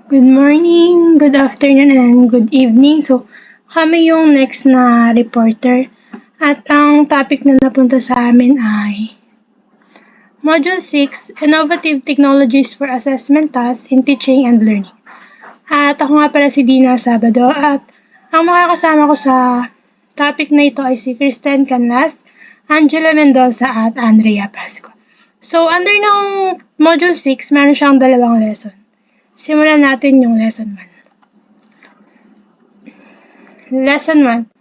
Good morning, good afternoon, and good evening. So, kami yung next na reporter. At ang topic na napunta sa amin ay Module 6, Innovative Technologies for Assessment Tasks in Teaching and Learning. At ako nga pala si Dina Sabado at ang makakasama ko sa topic na ito ay si Kristen Canlas, Angela Mendoza at Andrea Pasco. So, under ng Module 6, meron siyang dalawang lesson. Simulan natin yung Lesson 1. Lesson 1,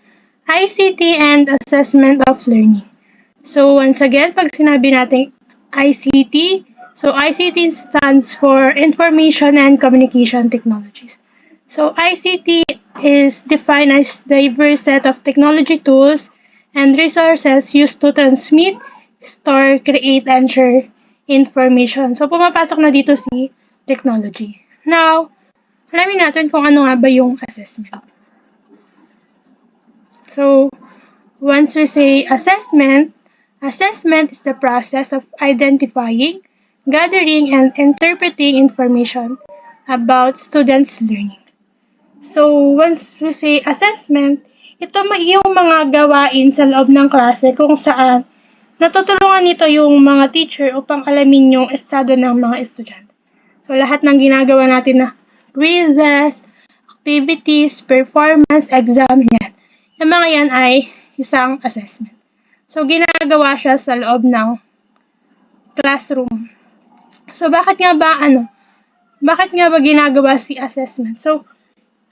ICT and Assessment of Learning. So, once again, pag sinabi natin ICT, so ICT stands for Information and Communication Technologies. So, ICT is defined as diverse set of technology tools and resources used to transmit, store, create, and share information. So, pumapasok na dito si technology. Now, alamin natin kung ano nga ba yung assessment. So, once we say assessment is the process of identifying, gathering, and interpreting information about students' learning. So, once we say assessment, ito yung mga gawain sa loob ng klase kung saan natutulungan nito yung mga teacher upang alamin yung estado ng mga estudyante. So, lahat ng ginagawa natin na quizzes, activities, performance, exam, yan. Yung mga yan ay isang assessment. So, ginagawa siya sa loob ng classroom. So, bakit nga ba ginagawa si assessment? So,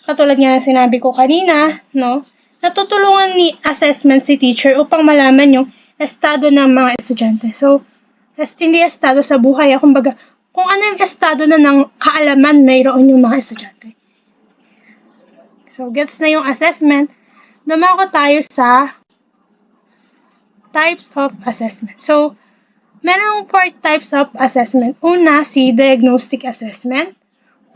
katulad nga na sinabi ko kanina, no? Natutulungan ni assessment si teacher upang malaman yung estado ng mga estudyante. So, hindi estado sa buhay, kumbaga, kung ano yung estado na ng kaalaman mayroon yung mga estudyante. So, gets na yung assessment. Dumako tayo sa types of assessment. So, merong 4 types of assessment. Una, si diagnostic assessment,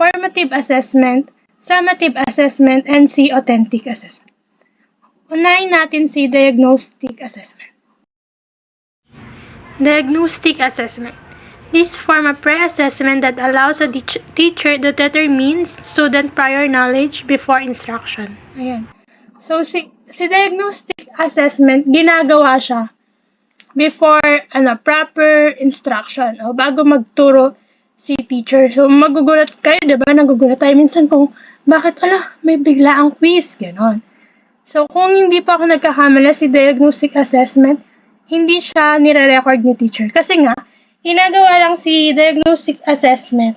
formative assessment, summative assessment, and si authentic assessment. Unahin natin si diagnostic assessment. Diagnostic assessment. This form a pre-assessment that allows a teacher to determine student prior knowledge before instruction. Ayan. So, si diagnostic assessment, ginagawa siya before proper instruction o bago magturo si teacher. So, magugulat kayo, diba? Nagugulat tayo minsan kung bakit, may bigla ang quiz, gano'n. So, kung hindi pa ako nagkakamala si diagnostic assessment, hindi siya nire-record ni teacher. Kasi nga, ginagawa lang si diagnostic assessment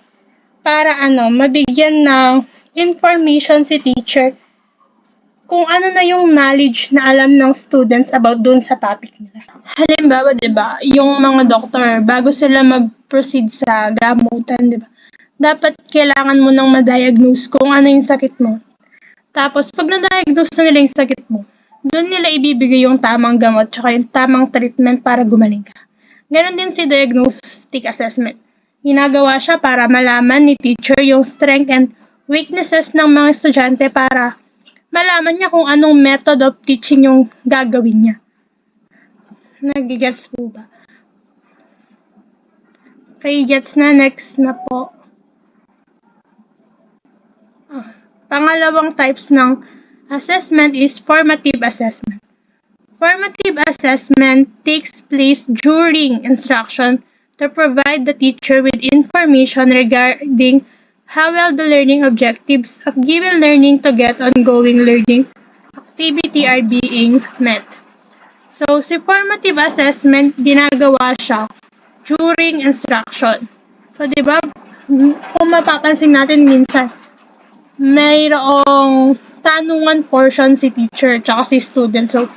para mabigyan ng information si teacher kung ano na yung knowledge na alam ng students about dun sa topic nila. Halimbawa, diba, yung mga doktor, bago sila mag-proceed sa gamutan, diba, dapat kailangan mo nang ma-diagnose kung ano yung sakit mo. Tapos, pag na-diagnose na nila yung sakit mo, doon nila ibibigay yung tamang gamot tsaka yung tamang treatment para gumaling ka. Ganon din si diagnostic assessment. Ginagawa siya para malaman ni teacher yung strength and weaknesses ng mga estudyante para malaman niya kung anong method of teaching yung gagawin niya. Nagigets po ba? Okay, gets na. Next na po. Pangalawang types ng assessment is formative assessment. Formative assessment takes place during instruction to provide the teacher with information regarding how well the learning objectives of given learning to get ongoing learning activity are being met. So, si formative assessment, ginagawa siya during instruction. So, di ba, kung mapapansin natin minsan, mayroong tanungan portion si teacher tsaka si student. So,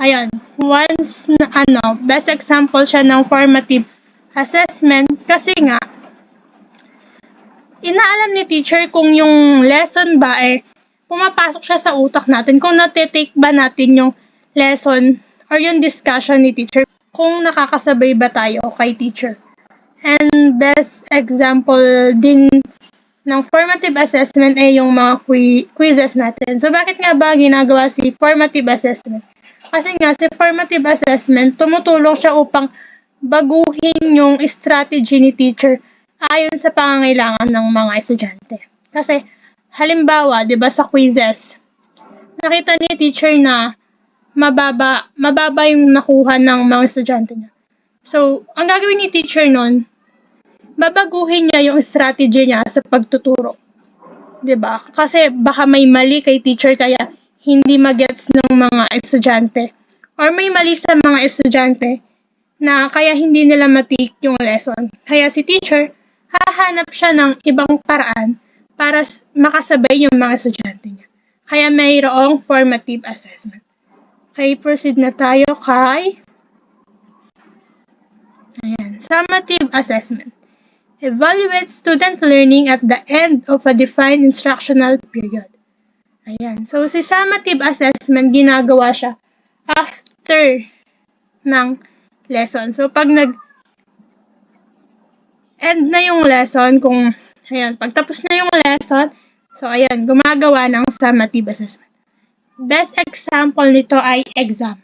ayan, once best example siya ng formative assessment kasi nga, inaalam ni teacher kung yung lesson ba pumapasok siya sa utak natin, kung natitake ba natin yung lesson or yung discussion ni teacher, kung nakakasabay ba tayo kay teacher. And best example din ng formative assessment ay yung mga quizzes natin. So, bakit nga ba ginagawa si formative assessment? Kasi nga, si formative assessment, tumutulong siya upang baguhin yung strategy ni teacher ayon sa pangangailangan ng mga estudyante. Kasi, halimbawa, di ba sa quizzes, nakita ni teacher na mababa yung nakuha ng mga estudyante niya. So, ang gagawin ni teacher nun, babaguhin niya yung strategy niya sa pagtuturo. 'Di ba? Kasi baka may mali kay teacher kaya hindi magets ng mga estudyante. Or may mali sa mga estudyante na kaya hindi nila matik yung lesson. Kaya si teacher, hahanap siya ng ibang paraan para makasabay yung mga estudyante niya. Kaya mayroong formative assessment. Okay, proceed na tayo kay summative assessment. Evaluate student learning at the end of a defined instructional period. Ayan. So, si summative assessment, ginagawa siya after ng lesson. So, pag nag-end na yung lesson, pag tapos na yung lesson, so, ayan, gumagawa ng summative assessment. Best example nito ay exam.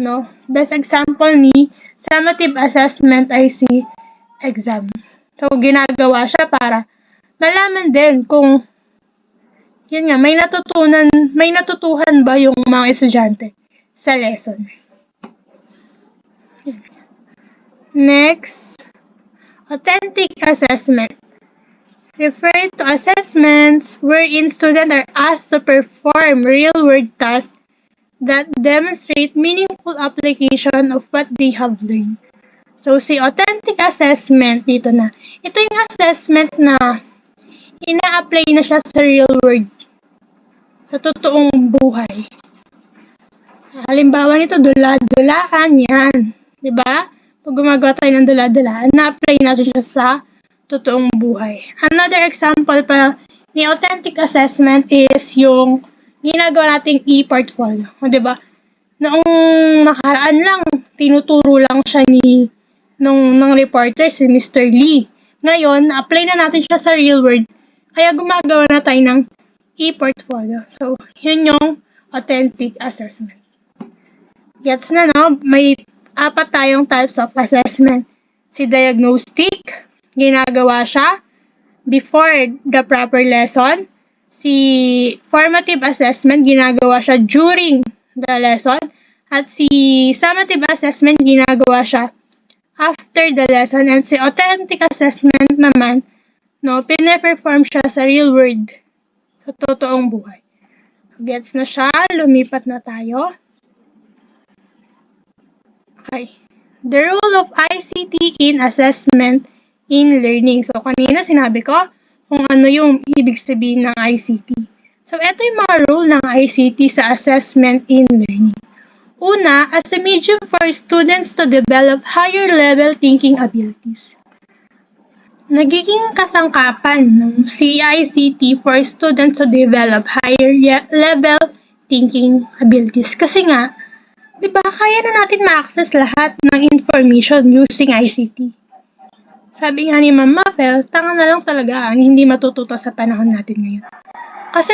No? Best example ni summative assessment ay si exam. So, ginagawa siya para malaman din kung yun nga, may natutuhan ba yung mga estudyante sa lesson. Next, authentic assessment. Refer to assessments wherein students are asked to perform real-world tasks that demonstrate meaningful application of what they have learned. So, si authentic assessment dito na. Ito yung assessment na ina-apply na siya sa real world. Sa totoong buhay. Halimbawa nito, dula-dulaan yan. Diba? Pag gumagawa tayo ng dula-dulaan, na-apply natin siya sa totoong buhay. Another example pa ni authentic assessment is yung ginagawa nating e-portfolio. Diba? Noong nakaraan lang, tinuturo lang siya ng reporter, si Mr. Lee. Ngayon, na-apply na natin siya sa real world. Kaya gumagawa na tayo ng e-portfolio. So, yun yung authentic assessment. Gets na, no? May 4 tayong types of assessment. Si diagnostic, ginagawa siya before the proper lesson. Si formative assessment, ginagawa siya during the lesson. At si summative assessment, ginagawa siya after the lesson. And si authentic assessment naman, no, pine-perform siya sa real world. Sa totoong buhay. Gets na siya? Lumipat na tayo. Okay. The role of ICT in assessment in learning. So, kanina sinabi ko kung ano yung ibig sabihin ng ICT. So, ito yung mga role ng ICT sa assessment in learning. Una, as a medium for students to develop higher level thinking abilities. Nagiging kasangkapan ng CICT for students to develop higher level thinking abilities. Kasi nga, di ba, kaya na natin ma-access lahat ng information using ICT. Sabi nga ni Ma'am Mafel, tanga na lang talaga ang hindi matututo sa panahon natin ngayon. Kasi,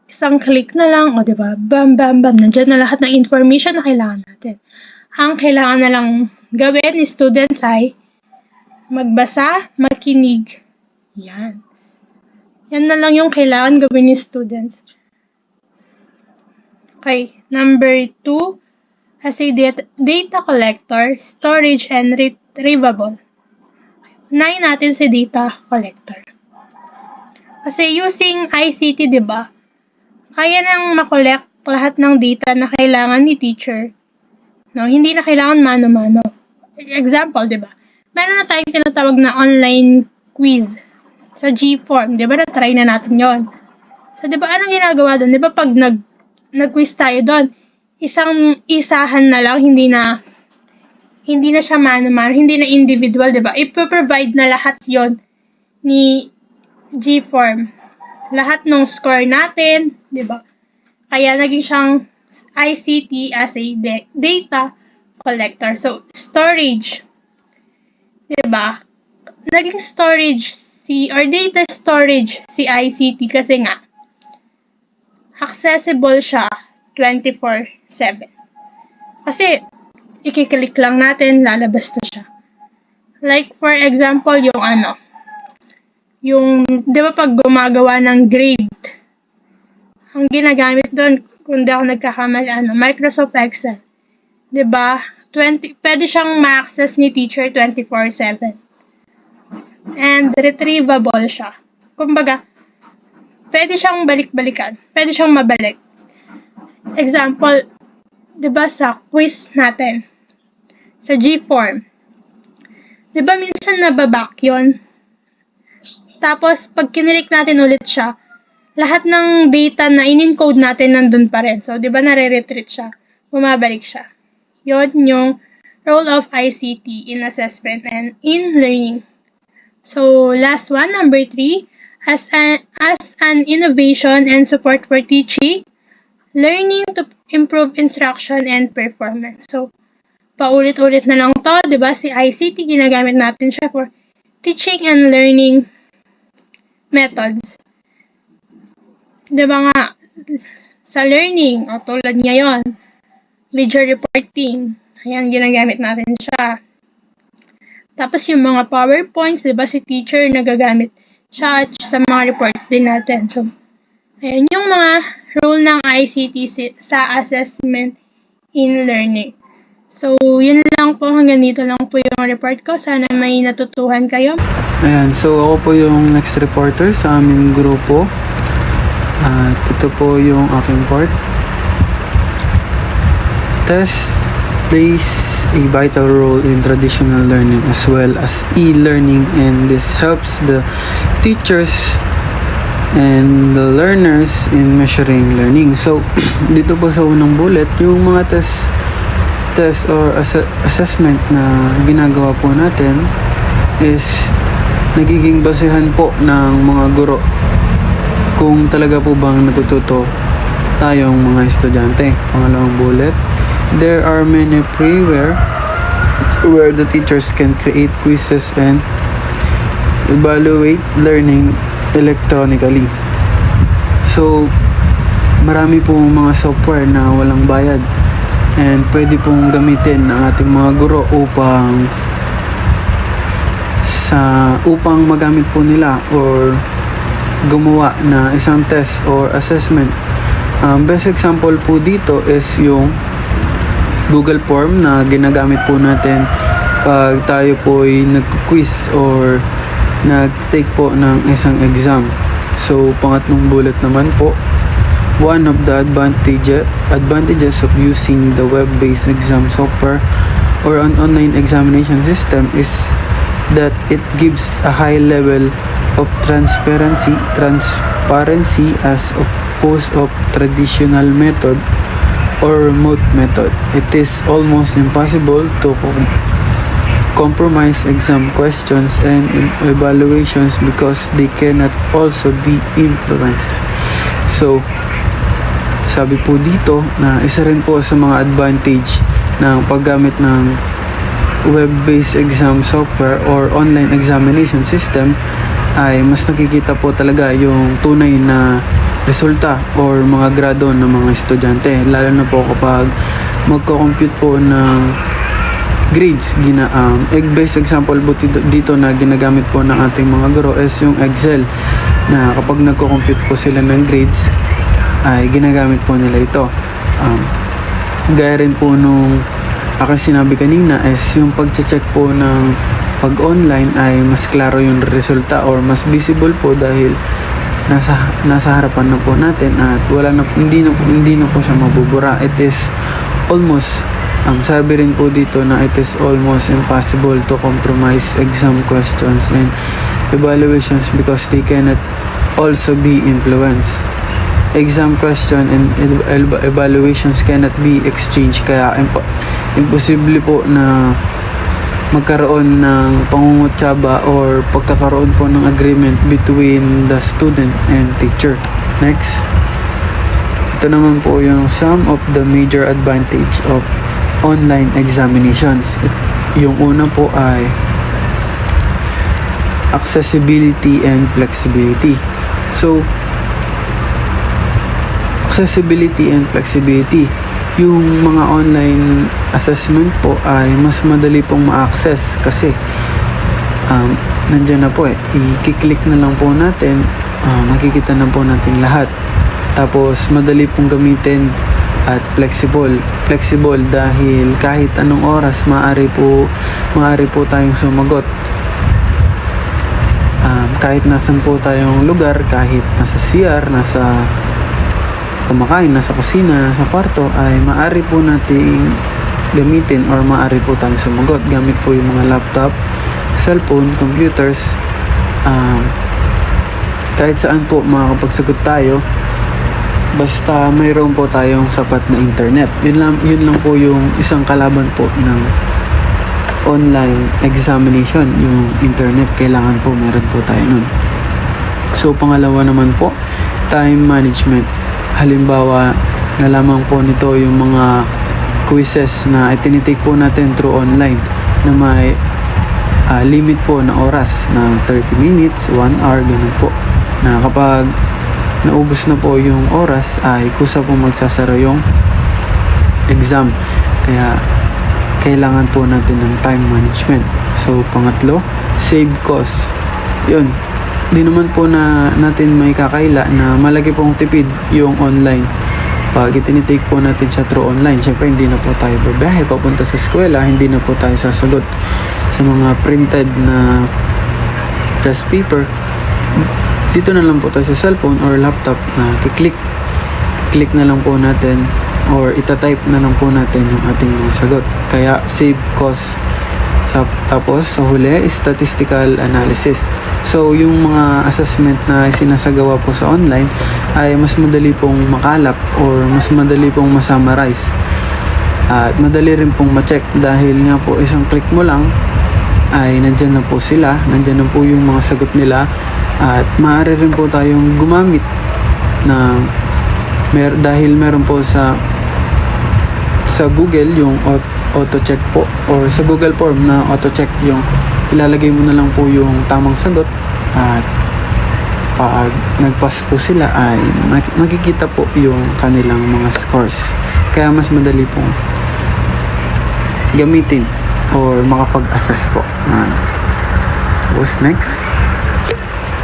isang click na lang, o di ba, bam, bam, bam, nandyan na lahat ng information na kailangan natin. Ang kailangan na lang gawin ni students ay magbasa, makinig. Yan. Yan na lang yung kailangan gawin ni students. Okay, number 2, as a data collector, storage, and retrievable. Unahin natin si data collector. Kasi using ICT, di ba, kaya nang makollect lahat ng data na kailangan ni teacher. No, hindi na kailangan mano-mano. Example, di ba? Meron na tayong tinatawag na online quiz sa G-form. Di ba? Na-try na natin yon. So, di ba? Anong ginagawa doon? Di ba? Pag nag-quiz tayo doon, isahan na lang, hindi na siya mano-mano, hindi na individual, di ba? Ipoprovide na lahat yon ni G-form. Lahat ng score natin, di ba? Kaya naging siyang ICT as a data collector. So, storage. Diba? Naging storage or data storage si ICT kasi nga accessible siya 24/7. Kasi i-click lang natin, lalabas na siya. Like for example, Yung, di ba pag gumagawa ng grade, ang ginagamit doon, kung di ako nagkakamali, Microsoft Excel. Di ba? Pwede siyang ma-access ni teacher 24/7. And retrievable siya. Kumbaga, pwede siyang balik-balikan. Pwede siyang mabalik. Example, di ba sa quiz natin, sa G-form, di ba minsan nababack yun? Tapos, pag kinilik natin ulit siya, lahat ng data na in-encode natin nandun pa rin. So, di ba nare-retreat siya? Bumabalik siya. Yun yung role of ICT in assessment and in learning. So, last one, number 3, as an innovation and support for teaching, learning to improve instruction and performance. So, paulit-ulit na lang to, di ba? Si ICT, ginagamit natin siya for teaching and learning methods. Di ba nga, sa learning, o tulad ngayon, video reporting, ayan, ginagamit natin siya. Tapos yung mga PowerPoints, di ba si teacher nagagamit siya at sa mga reports din natin. So, ayan yung mga role ng ICT sa assessment in learning. So, yun lang po. Hanggang dito lang po yung report ko. Sana may natutuhan kayo. Ayan, so ako po yung next reporter sa aming grupo. At ito po yung aking part. Test plays a vital role in traditional learning as well as e-learning, and this helps the teachers and the learners in measuring learning. So, dito po sa unang bullet, yung mga test or assessment na ginagawa po natin is nagiging basehan po ng mga guro kung talaga po bang natututo tayong mga estudyante. Pangalawang bullet, there are many freeware where the teachers can create quizzes and evaluate learning electronically. So, marami pong mga software na walang bayad and pwede pong gamitin ng ating mga guro upang magamit po nila or gumawa na isang test or assessment. Best example po dito is yung Google Form na ginagamit po natin pag tayo po ay nag-quiz or nag-take po ng isang exam. So, pangatlong bullet naman po, one of the advantages of using the web-based exam software or an online examination system is that it gives a high level of transparency as opposed of traditional method or remote method. It is almost impossible to compromise exam questions and evaluations because they cannot also be influenced. So, sabi po dito na isa rin po sa mga advantage ng paggamit ng web-based exam software or online examination system ay mas nakikita po talaga yung tunay na resulta or mga grado ng mga estudyante, lalo na po kapag magko-compute po ng grades. Best example po dito na ginagamit po ng ating mga guro is yung Excel, na kapag nagko-compute po sila ng grades ay ginagamit po nila ito. Gaya rin po nung aking sinabi kanina is yung pag-check po ng pag-online ay mas klaro yung resulta or mas visible po dahil nasa harapan na po natin at hindi na po siya mabubura. It is almost sabi rin po dito na it is almost impossible to compromise exam questions and evaluations because they cannot also be influenced. Exam question and evaluations cannot be exchanged, kaya imposible po na magkaroon ng pangungutsaba or pagkakaroon po ng agreement between the student and teacher. Next, ito naman po yung some of the major advantage of online examinations. Yung una po ay accessibility and flexibility. So, accessibility and flexibility, yung mga online assessment po ay mas madali pong ma-access kasi nandyan na po i-click na lang po natin, makikita na po natin lahat. Tapos madali pong gamitin at flexible dahil kahit anong oras maaari po tayong sumagot. Kahit nasan po tayong lugar, kahit nasa CR, nasa kumakain, nasa kusina, nasa kwarto, ay maaari po nating gamitin or maaari po tayong sumagot gamit po yung mga laptop, cellphone, computers. Kahit saan po makakapagsagot tayo basta mayroon po tayong sapat na internet. Yun lang po yung isang kalaban po ng online examination, yung internet. Kailangan po meron po tayo nun. So pangalawa naman po, time management. Halimbawa na lamang po nito yung mga quizzes na itinitake po natin through online na may limit po na oras na 30 minutes, 1 hour, ganun po, na kapag naubos na po yung oras ay kusa po magsasara yung exam. Kaya kailangan po natin ng time management. So pangatlo, save cost. Yun, di naman po na natin may kakaila na malaki pong tipid yung online. Pag itinitake po natin siya through online, syempre hindi na po tayo babiyahe papunta sa eskwela, hindi na po tayo sasagot sa mga printed na test paper. Dito na lang po tayo sa cellphone or laptop na kiklik na lang po natin or itatype na lang po natin yung ating mga sagot. Kaya save cost. Tapos sa huli, statistical analysis. So yung mga assessment na sinasagawa po sa online ay mas madali pong makalap or mas madali pong masummarize. At madali rin pong ma-check dahil nga po isang click mo lang ay nandyan na po sila, nandyan na po yung mga sagot nila. At maaari rin po tayong gumamit na dahil meron po sa Google yung auto-check po, or sa Google form na auto-check, yung ilalagay mo na lang po yung tamang sagot at pag nag-pass po sila ay makikita po yung kanilang mga scores. Kaya mas madali pong gamitin or makapag-assess po. What's next?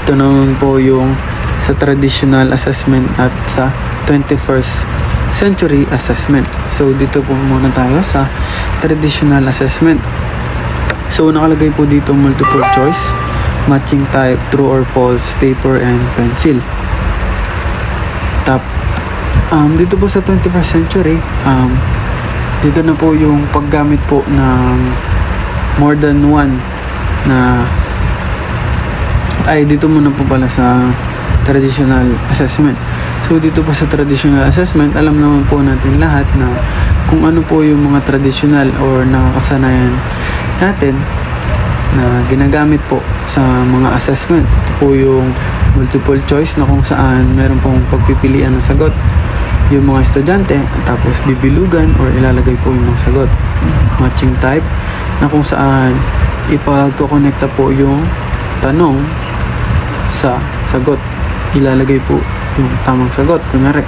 Ito naman po yung sa traditional assessment at sa 21st century assessment. So dito po muna tayo sa traditional assessment. So nakalagay po dito multiple choice, matching type, true or false, paper and pencil. Dito po sa 21st century, dito na po yung paggamit po ng more than one na dito muna po pala sa traditional assessment. So dito po sa traditional assessment, alam naman po natin lahat na kung ano po yung mga traditional or nakakasanayan natin na ginagamit po sa mga assessment. Ito po yung multiple choice na kung saan meron pong pagpipilian ng sagot yung mga estudyante, tapos bibilugan or ilalagay po yung mga sagot. Matching type na kung saan ipagkokonekta po yung tanong sa sagot. Ilalagay po yung tamang sagot. Kunyari,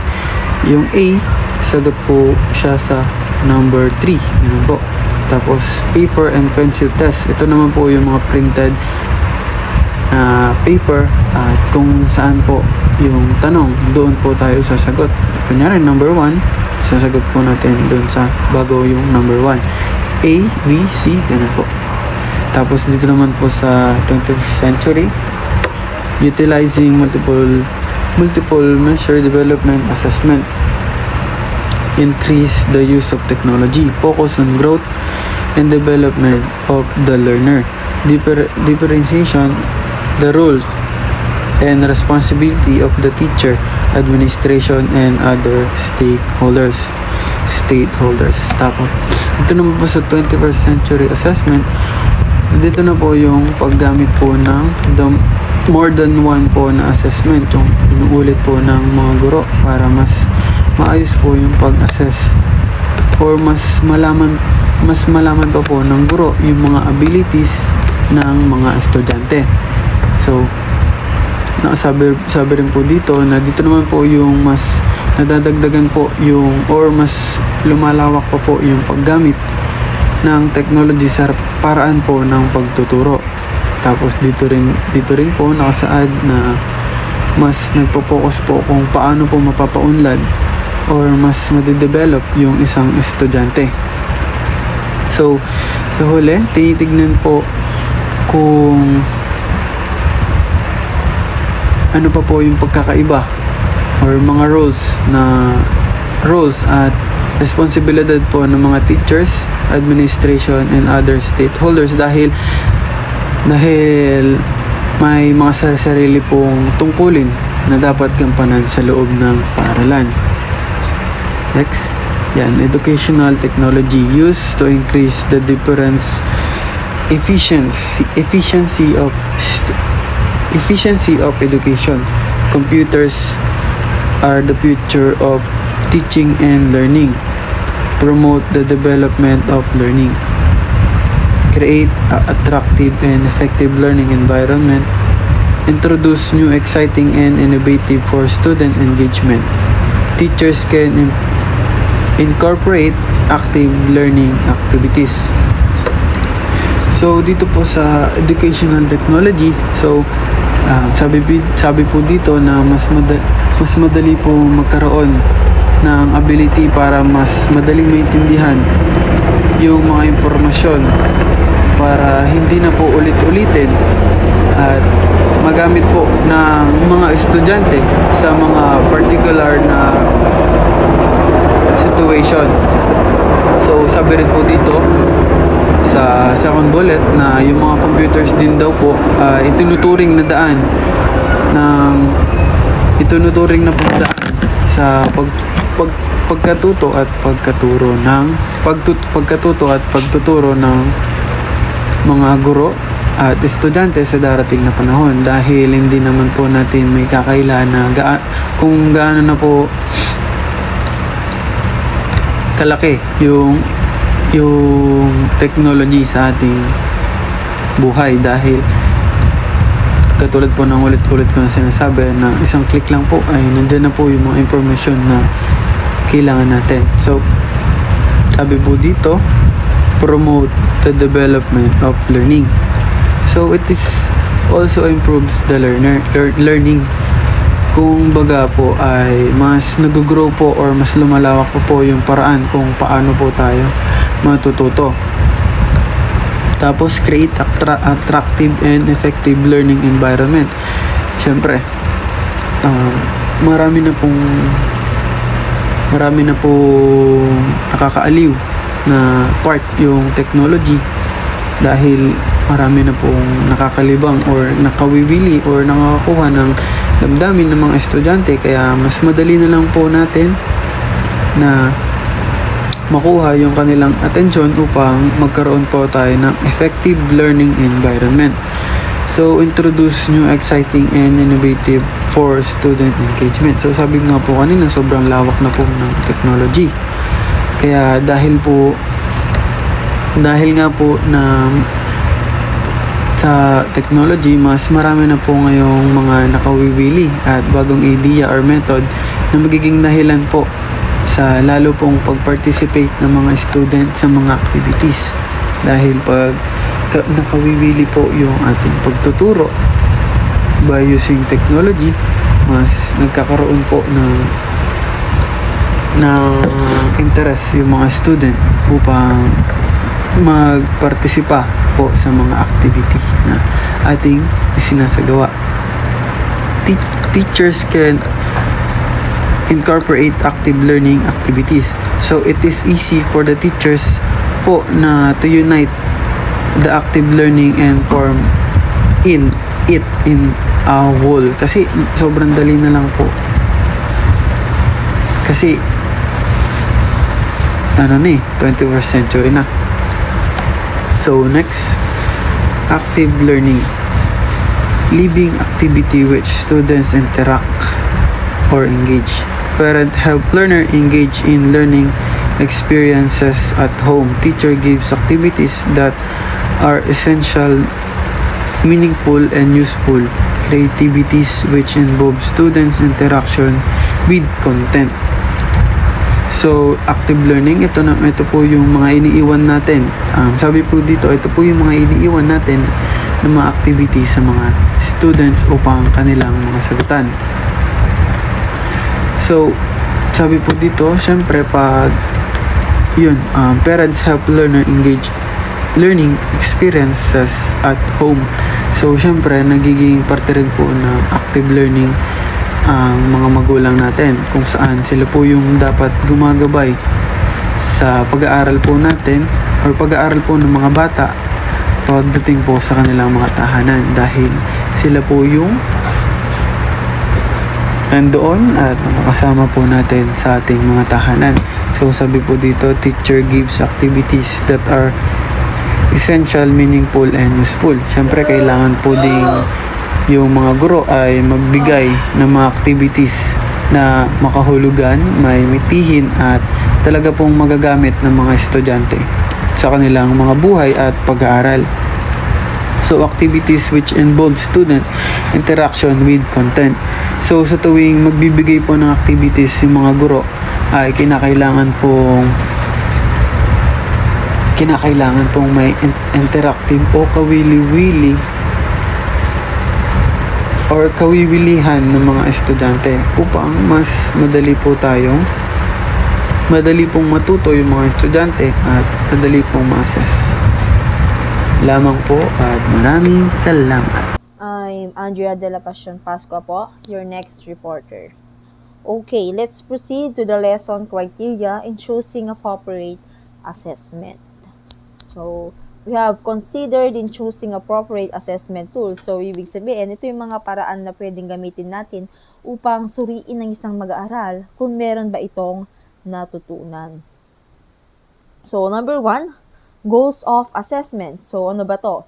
yung A, sagot po siya sa number 3. Ganun po. Tapos, paper and pencil test. Ito naman po yung mga printed paper at kung saan po yung tanong, doon po tayo sasagot. Kunyari, number 1, sasagot po natin doon sa bago yung number 1. A, B, C, ganun po. Tapos, dito naman po sa 20th century, utilizing multiple measure development assessment, increase the use of technology, focus on growth and development of the learner, differentiation, the roles and responsibility of the teacher, administration and other stakeholders. Tapos ito naman po sa 21st century assessment, dito na po yung paggamit po ng more than one po na assessment, yung inuulit po ng mga guro para mas maayos po yung pag-assess or mas malaman pa po ng guro yung mga abilities ng mga estudyante. So sabi rin po dito na dito naman po yung mas nadadagdagan po yung or mas lumalawak pa po yung paggamit ng technology sa paraan po ng pagtuturo. Tapos dito rin po nakasaad na mas nagpo-focus po kung paano po mapapaunlad or mas made-develop yung isang estudyante. So, sa huli, tinitignan po kung ano pa po yung pagkakaiba or mga roles at responsibilidad po ng mga teachers, administration, and other stakeholders dahil may mga sarili pong tungkulin na dapat gampanan sa loob ng paaralan. Next, educational technology used to increase the difference efficiency of education. Computers are the future of teaching and learning. Promote the development of learning. Create an attractive and effective learning environment. Introduce new, exciting, and innovative for student engagement. Teachers can incorporate active learning activities. So, dito po sa educational technology, sabi po dito na mas madali po magkaroon ng ability para mas madaling maintindihan yung mga impormasyon para hindi na po ulit-ulitin at magamit po ng mga estudyante sa mga particular na situation. So, sabi rin po dito sa second bullet na yung mga computers din daw po itinuturing na sa pagkatuto at pagtuturo ng mga guro at estudyante sa darating na panahon dahil hindi naman po natin may kakailan na kung gaano na po kalaki yung technology sa ating buhay dahil katulad po ng ulit-ulit ko na sinasabi na isang click lang po ay nandyan na po yung mga information na kailangan natin. So, sabi po dito, promote the development of learning. So, it is also improves the learning. Kung baga po ay mas nag-grow po or mas lumalawak po yung paraan kung paano po tayo matututo. Tapos, create attractive and effective learning environment. Siyempre, marami na pong nakakaaliw na part yung technology dahil marami na pong nakakalibang or nakawiwili or nakakakuha ng damdamin ng mga estudyante kaya mas madali na lang po natin na makuha yung kanilang atensyon upang magkaroon po tayo ng effective learning environment. So, introduce new, exciting, and innovative for student engagement. So, sabi nga po kanina, sobrang lawak na po ng technology. Kaya dahil nga po na sa technology, mas marami na po ngayong mga nakawiwili at bagong idea or method na magiging dahilan po sa lalo pong pag-participate ng mga student sa mga activities. Dahil pag nakawiwili po yung ating pagtuturo by using technology, mas nagkakaroon po ng interest yung mga student upang magpartisipa po sa mga activity na ating isinasagawa. Teachers can incorporate active learning activities. So, it is easy for the teachers po na to unite the active learning and form in a whole. Kasi, sobrang dali na lang po. Kasi, 21st century na. So, next, active learning. Living activity which students interact or engage. Parent help learner engage in learning experiences at home. Teacher gives activities that are essential, meaningful, and useful. Creativities which involve students' interaction with content. So, active learning, ito po yung mga iniiwan natin. Sabi po dito, ito po yung mga iniiwan natin ng mga activities sa mga students upang kanilang mga sagutan. So, sabi po dito, syempre pag parents help learner engage learning experiences at home. So, syempre, nagiging parte rin po ng active learning ang mga magulang natin kung saan sila po yung dapat gumagabay sa pag-aaral po natin or pag-aaral po ng mga bata pagdating po sa kanilang mga tahanan dahil sila po yung nandoon at nakakasama po natin sa ating mga tahanan. So, sabi po dito, teacher gives activities that are essential, meaningful, and useful. Siyempre, kailangan po ding yung mga guro ay magbigay ng mga activities na makahulugan, may mitihin at talaga pong magagamit ng mga estudyante sa kanilang mga buhay at pag-aaral. So, activities which involve student interaction with content. So, sa tuwing magbibigay po ng activities yung mga guro ay kinakailangan pong may interactive o kawiwilihan ng mga estudyante upang mas madali pong matuto yung mga estudyante at madali pong ma-assess. Lamang po at maraming salamat. I'm Andrea de la Pasión Pascua po, your next reporter. Okay, let's proceed to the lesson criteria in choosing appropriate assessment. So, we have considered in choosing appropriate assessment tools. So, ibig sabihin, ito yung mga paraan na pwedeng gamitin natin upang suriin ng isang mag-aaral kung meron ba itong natutunan. So, number 1, goals of assessment. So, ano ba to?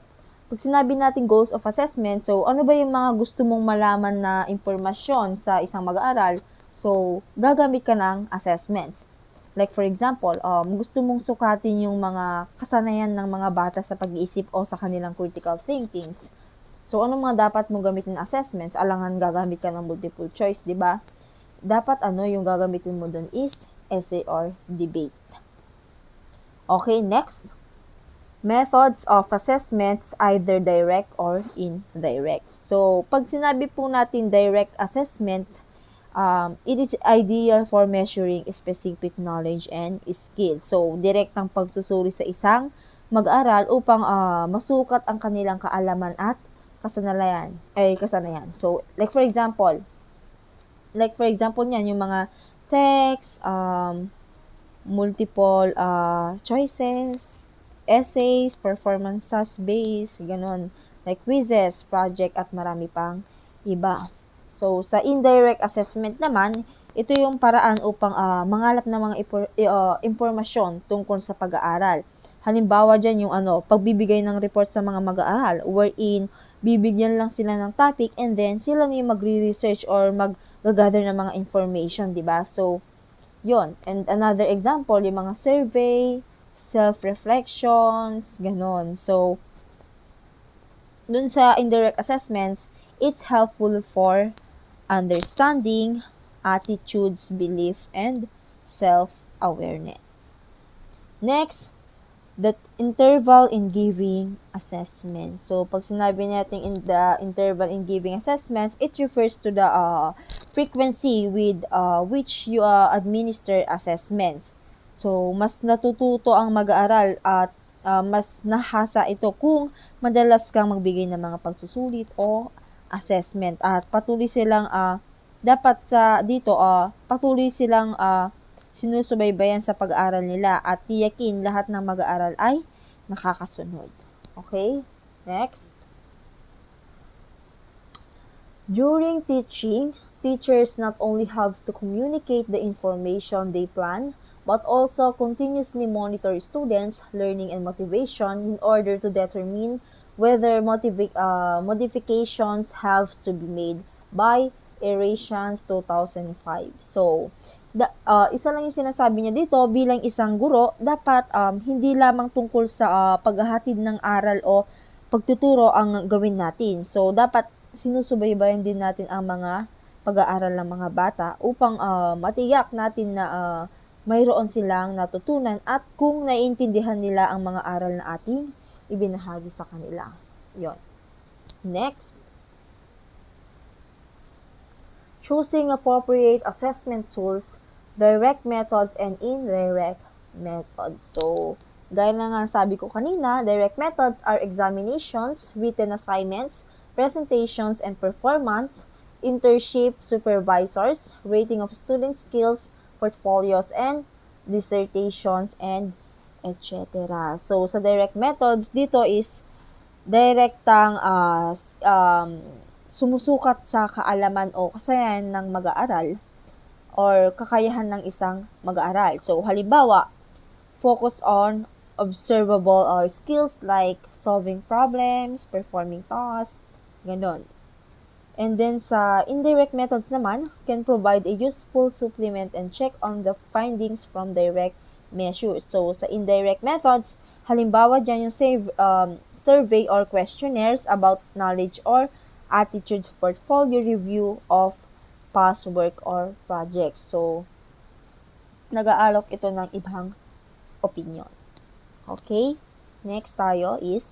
Pag sinabi natin goals of assessment, so ano ba yung mga gusto mong malaman na impormasyon sa isang mag-aaral? So, gagamit ka ng assessments. Like for example, gusto mong sukatin yung mga kasanayan ng mga bata sa pag-iisip o sa kanilang critical thinkings. So, ano mga dapat mong gamitin na assessments? Alangan gagamit ka ng multiple choice, di ba? Dapat yung gagamitin mo dun is essay or debate. Okay, next. Methods of assessments, either direct or indirect. So, pag sinabi po natin direct assessment, it is ideal for measuring specific knowledge and skill. So, direktang pagsusuri sa isang mag-aral upang masukat ang kanilang kaalaman at kasanayan. So, like for example niyan, yung mga text, multiple choices, essays, performances based, ganon, like quizzes, project, at marami pang iba. So, sa indirect assessment naman, ito yung paraan upang mangalap ng mga impormasyon tungkol sa pag-aaral. Halimbawa dyan yung pagbibigay ng report sa mga mag-aaral, wherein bibigyan lang sila ng topic and then sila na yung magre-research or mag-gather ng mga information, di ba? So, yon. And another example, yung mga survey, self-reflections, ganon. So, dun sa indirect assessments, it's helpful for understanding, attitudes, belief, and self-awareness. Next, the interval in giving assessment. So, pag sinabi natin in the interval in giving assessments, it refers to the frequency with which you administer assessments. So, mas natututo ang mag-aaral at mas nahasa ito kung madalas kang magbigay ng mga pagsusulit o assessment at patuloy silang sinusubaybayan sa pag-aaral nila at tiyakin lahat ng mag-aaral ay nakakasunod. Okay? Next. During teaching, teachers not only have to communicate the information they plan, but also continuously monitor students' learning and motivation in order to determine whether modifications have to be made by Erations 2005. So, isa lang yung sinasabi niya dito, bilang isang guro, dapat hindi lamang tungkol sa paghahatid ng aral o pagtuturo ang gawin natin. So, dapat sinusubaybayan din natin ang mga pag-aaral ng mga bata upang matiyak natin na mayroon silang natutunan at kung naiintindihan nila ang mga aral na ating ibinahagi sa kanila. Yon. Next, choosing appropriate assessment tools, direct methods, and indirect methods. So, gaya na nga sabi ko kanina, direct methods are examinations, written assignments, presentations and performance, internship supervisors, rating of student skills, portfolios, and dissertations, and etc. So, sa direct methods, dito is direktang sumusukat sa kaalaman o kasayahan ng mag-aaral or kakayahan ng isang mag-aaral. So, halimbawa, focus on observable skills like solving problems, performing tasks, ganon. And then sa indirect methods naman, can provide a useful supplement and check on the findings from direct measures. So, sa indirect methods, halimbawa dyan yung survey or questionnaires about knowledge or attitude, portfolio review of past work or projects. So, nag-aalok ito ng ibang opinion. Okay? Next tayo is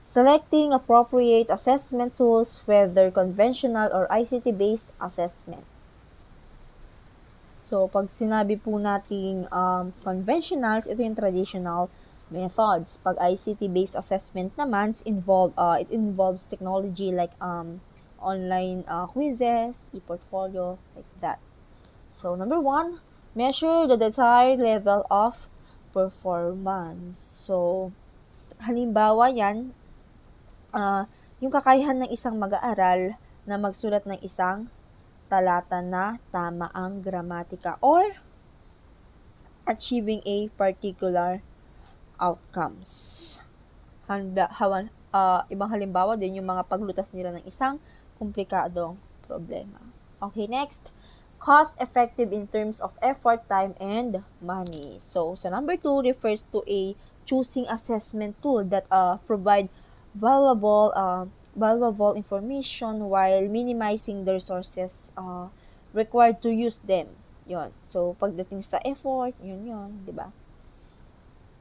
selecting appropriate assessment tools, whether conventional or ICT-based assessment. So, pag sinabi po nating conventionals, ito yung traditional methods. Pag ICT-based assessment naman, it involves technology like online quizzes, e-portfolio, like that. So, number 1, measure the desired level of performance. So, halimbawa yan, yung kakayahan ng isang mag-aaral na magsulat ng isang talata na tama ang gramatika or achieving a particular outcomes. Ibang halimbawa din yung mga paglutas nila ng isang komplikadong problema. Okay, next. Cost-effective in terms of effort, time, and money. So, sa number 2 refers to a choosing assessment tool that provide valuable information while minimizing the resources required to use them. Yon. So, pagdating sa effort, yun, di ba?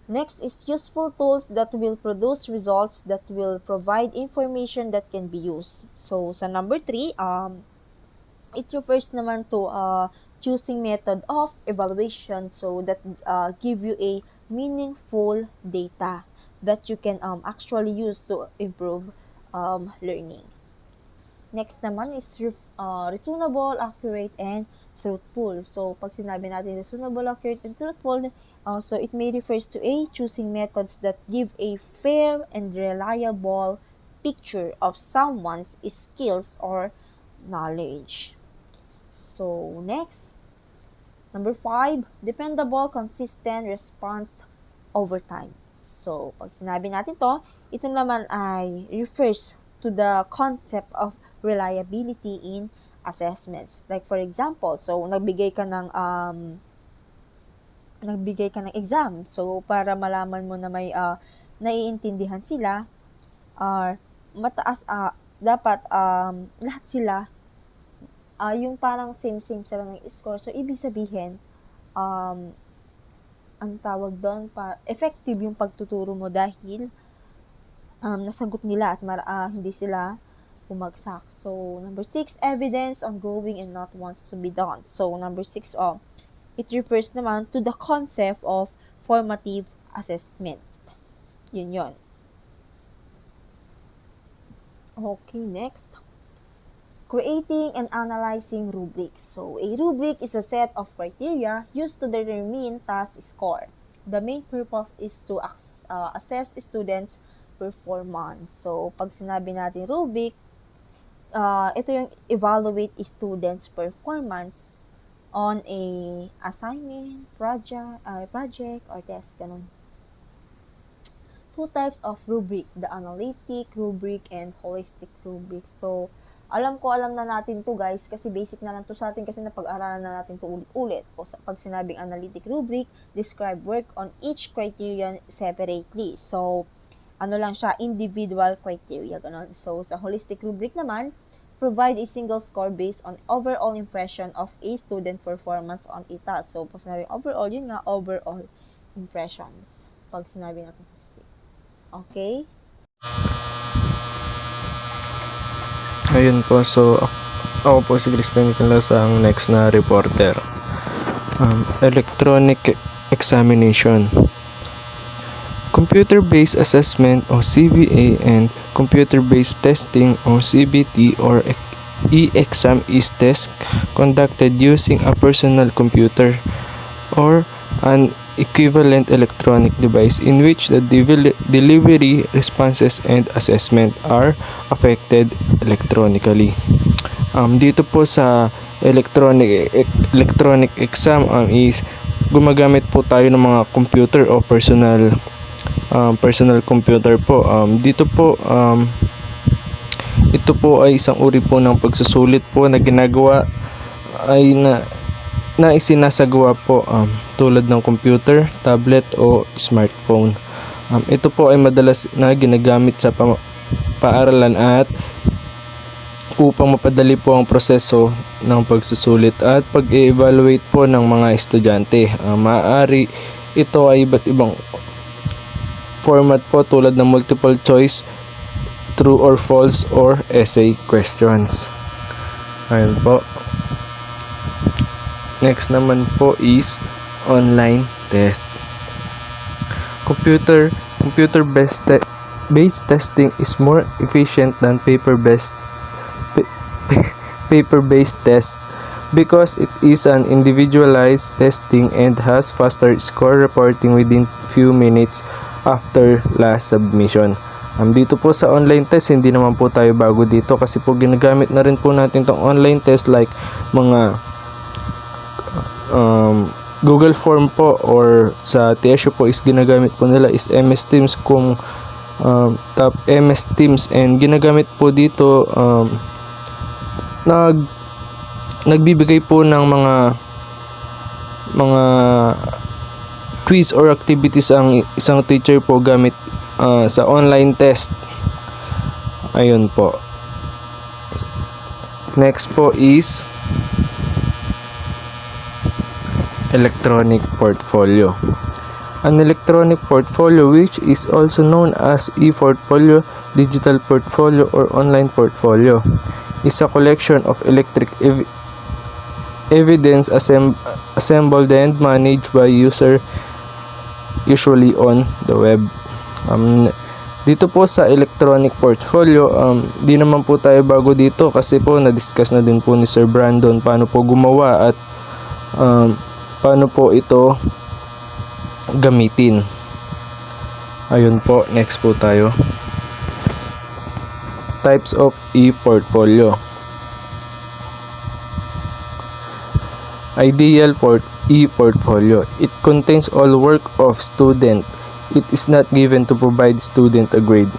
Next is useful tools that will produce results that will provide information that can be used. So, sa number 3, it refers naman to choosing method of evaluation, so that give you a meaningful data that you can actually use to improve learning. Next naman is reasonable, accurate, and truthful. So, pag sinabi natin reasonable, accurate, and truthful, so it may refers to a choosing methods that give a fair and reliable picture of someone's skills or knowledge. So, next, number 5, dependable, consistent response over time. So, pag sinabi natin to, ito naman ay refers to the concept of reliability in assessments. Like for example, so nagbigay ka ng exam. So, para malaman mo na may naiintindihan sila, mataas, dapat lahat sila, yung parang same-same sila ng score. So, ibig sabihin, ang tawag doon, effective yung pagtuturo mo dahil nasagot nila at hindi sila bumagsak. So, number 6, evidence, ongoing, and not wants to be done. So, number 6, it refers naman to the concept of formative assessment. Yun. Okay, next. Creating and analyzing rubrics. So, a rubric is a set of criteria used to determine task score. The main purpose is to assess students' performance. So, pag sinabi natin rubric, ito yung evaluate students' performance on a assignment, project, or test, ganun. 2 types of rubric, the analytic rubric and holistic rubric. So, alam na natin to guys, kasi basic na lang to sa atin kasi napag-aralan na natin to ulit-ulit. O pag sinabing analytic rubric, describe work on each criterion separately. So, ano lang siya, individual criteria, ganun. So, sa holistic rubric naman, provide a single score based on overall impression of a student performance on a task. So, pag sinabing overall, yun nga, overall impressions. Pag sinabi natin holistic. Okay? Ayun po, so ako po si Christian Nicolas, ang next na reporter. Electronic examination. Computer-based assessment o CBA and computer-based testing o CBT or e-exam is test conducted using a personal computer or an equivalent electronic device in which the delivery, responses, and assessment are affected electronically. Dito po sa electronic exam is gumagamit po tayo ng mga computer o personal computer po. Dito po ito po ay isang uri po ng pagsusulit po na ginagawa ay na isinasagawa po tulad ng computer, tablet o smartphone. Ito po ay madalas na ginagamit sa paaralan at upang mapadali po ang proseso ng pagsusulit at pag-evaluate po ng mga estudyante. Maaari ito ay iba't ibang format po tulad ng multiple choice, true or false, or essay questions. Ayun po. Next naman po is online test. Computer-based testing is more efficient than paper-based test because it is an individualized testing and has faster score reporting within few minutes after last submission. Dito po sa online test, hindi naman po tayo bago dito kasi po ginagamit na rin po natin tong online test like mga Google Form po or sa TSU po is ginagamit po nila is MS Teams kung MS Teams, and ginagamit po dito nagbibigay po ng mga quiz or activities ang isang teacher po gamit sa online test. Ayun po. Next po is electronic portfolio. An electronic portfolio, which is also known as e-portfolio, digital portfolio, or online portfolio, is a collection of evidence assembled and managed by user, usually on the web. Dito po sa electronic portfolio, di naman po tayo bago dito kasi po na-discuss na din po ni Sir Brandon paano po gumawa at paano po ito gamitin. Ayun po, next po tayo. Types of e-portfolio. Ideal for e-portfolio. It contains all work of student. It is not given to provide student a grade.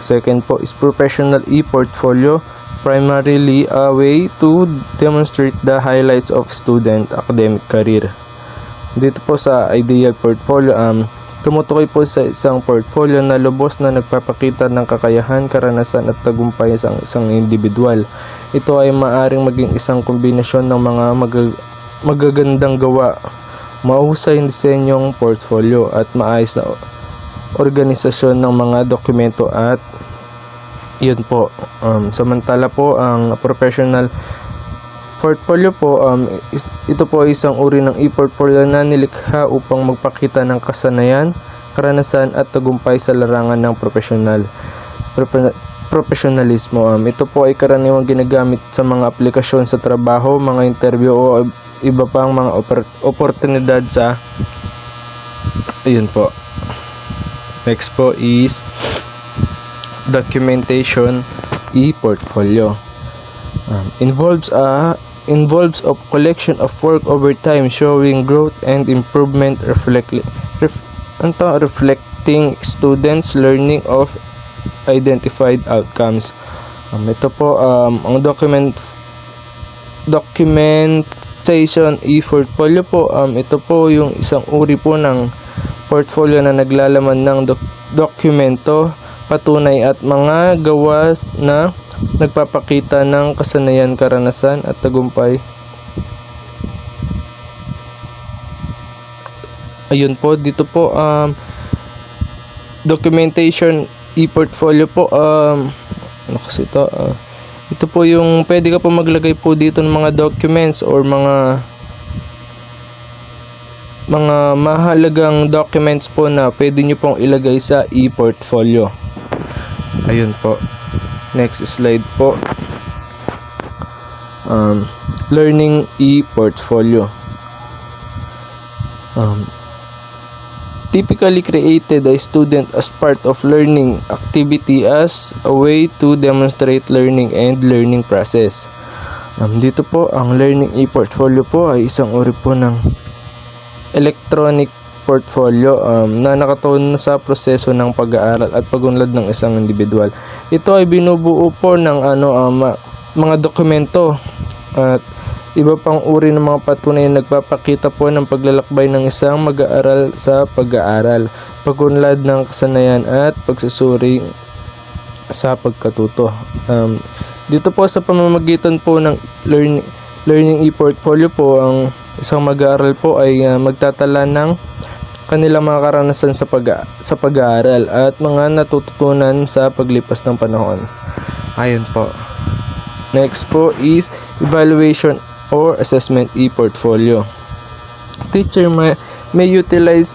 Second po is professional e-portfolio, primarily a way to demonstrate the highlights of student academic career. Dito po sa ideal portfolio, tumutukoy po sa isang portfolio na lubos na nagpapakita ng kakayahan, karanasan at tagumpay sa isang individual. Ito ay maaaring maging isang kombinasyon ng mga magagandang gawa, mahusay disenyong portfolio at maayos na organisasyon ng mga dokumento at yun po. Samantala po ang professional portfolio po, ito po ay isang uri ng e-portfolio na nilikha upang magpakita ng kasanayan, karanasan at tagumpay sa larangan ng professionalismo. Ito po ay karaniwang ginagamit sa mga aplikasyon sa trabaho, mga interview o iba pang mga oportunidad sa ayun po. Next po is documentation e-portfolio. Involves a collection of work over time showing growth and improvement reflecting students' learning of identified outcomes. Ito po ang documentation e-portfolio po, ito po yung isang uri po ng portfolio na naglalaman ng dokumento, patunay at mga gawas na nagpapakita ng kasanayan, karanasan at tagumpay. Ayun po, dito po documentation e-portfolio po, ano kasi ito, Ito po yung pwede ka po maglagay po dito ng mga documents or mga mahalagang documents po na pwede nyo pong ilagay sa e-portfolio. Ayun po. Next slide po. Learning e-portfolio. Typically created a student as part of learning activity as a way to demonstrate learning and learning process. Dito po, ang learning e-portfolio po ay isang uri po ng electronic portfolio na nakatuon sa proseso ng pag-aaral at pag-unlad ng isang individual. Ito ay binubuo po ng mga dokumento at iba pang uri ng mga patunay na nagpapakita po ng paglalakbay ng isang mag-aaral sa pag-aaral, pag-unlad ng kasanayan at pagsusuri sa pagkatuto. Dito po sa pamamagitan po ng learning e-portfolio po, ang isang mag-aaral po ay magtatala ng kanilang mga karanasan sa pag-aaral at mga natututunan sa paglipas ng panahon. Ayun po. Next po is evaluation or assessment e-portfolio. Teacher may utilize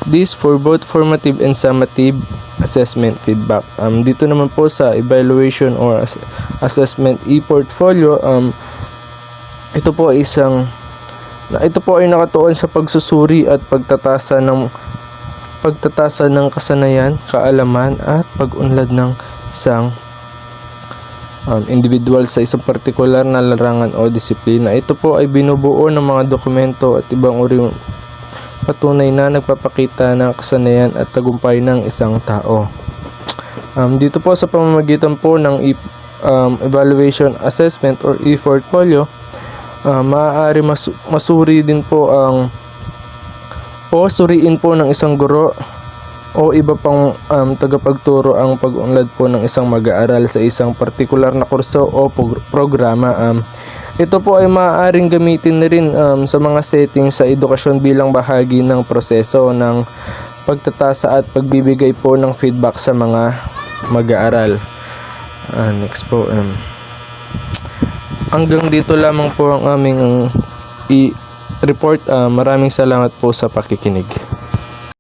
this for both formative and summative assessment feedback. Dito naman po sa evaluation or assessment e-portfolio, ito po ay nakatuon sa pagsusuri at pagtatasa ng kasanayan, kaalaman at pag-unlad ng isang individual sa isang partikular na larangan o disiplina. Ito po ay binubuo ng mga dokumento at ibang uri patunay na nagpapakita ng kasanayan at tagumpay ng isang tao. Dito po sa pamamagitan po ng evaluation, assessment or e-portfolio, maaari masuri din po suriin po ng isang guro o iba pang tagapagturo ang pag-unlad po ng isang mag-aaral sa isang partikular na kurso o programa. Ito po ay maaaring gamitin na rin sa mga settings sa edukasyon bilang bahagi ng proseso ng pagtatasa at pagbibigay po ng feedback sa mga mag-aaral. Next po. Hanggang dito lamang po ang aming i-report. Maraming salamat po sa pakikinig.